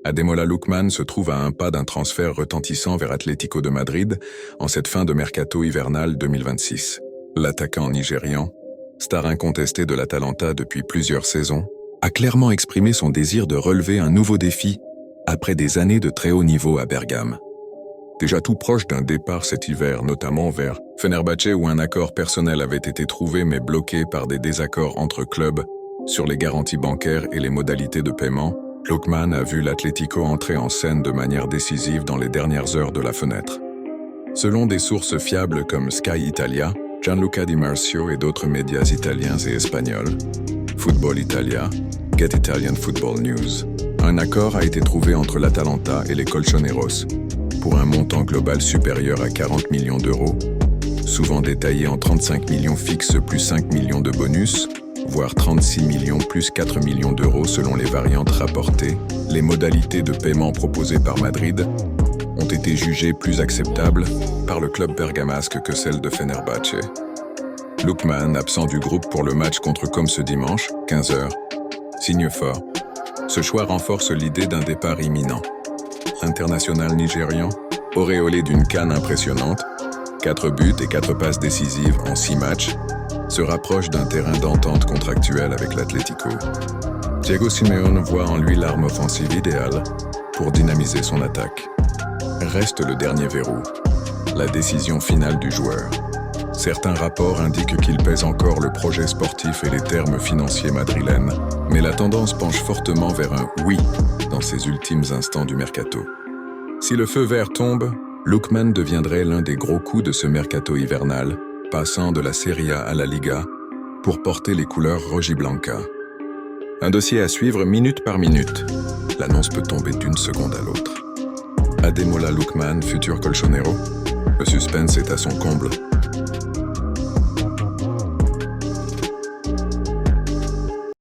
Ademola Lookman se trouve à un pas d'un transfert retentissant vers Atlético de Madrid en cette fin de mercato hivernal 2026. L'attaquant nigérian, star incontesté de l'Atalanta depuis plusieurs saisons, a clairement exprimé son désir de relever un nouveau défi après des années de très haut niveau à Bergame. Déjà tout proche d'un départ cet hiver, notamment vers Fenerbahçe où un accord personnel avait été trouvé mais bloqué par des désaccords entre clubs sur les garanties bancaires et les modalités de paiement, Lookman a vu l'Atlético entrer en scène de manière décisive dans les dernières heures de la fenêtre. Selon des sources fiables comme Sky Italia, Gianluca Di Marzio et d'autres médias italiens et espagnols, Football Italia, Get Italian Football News, un accord a été trouvé entre l'Atalanta et les Colchoneros pour un montant global supérieur à 40 millions d'euros, souvent détaillé en 35 millions fixes plus 5 millions de bonus, voire 36 millions plus 4 millions d'euros selon les variantes rapportées. Les modalités de paiement proposées par Madrid ont été jugées plus acceptables par le club bergamasque que celles de Fenerbahçe. Lookman, absent du groupe pour le match contre Com ce dimanche, 15h, signe fort. Ce choix renforce l'idée d'un départ imminent. L'international nigérian, auréolé d'une CAN impressionnante, 4 buts et 4 passes décisives en 6 matchs, se rapproche d'un terrain d'entente contractuelle avec l'Atlético. Diego Simeone voit en lui l'arme offensive idéale pour dynamiser son attaque. Reste le dernier verrou, la décision finale du joueur. Certains rapports indiquent qu'il pèse encore le projet sportif et les termes financiers madrilènes, mais la tendance penche fortement vers un « oui » dans ces ultimes instants du mercato. Si le feu vert tombe, Lookman deviendrait l'un des gros coups de ce mercato hivernal, passant de la Serie A à la Liga pour porter les couleurs rojiblanca. Un dossier à suivre minute par minute. L'annonce peut tomber d'une seconde à l'autre. Ademola Lookman, futur Colchonero. Le suspense est à son comble.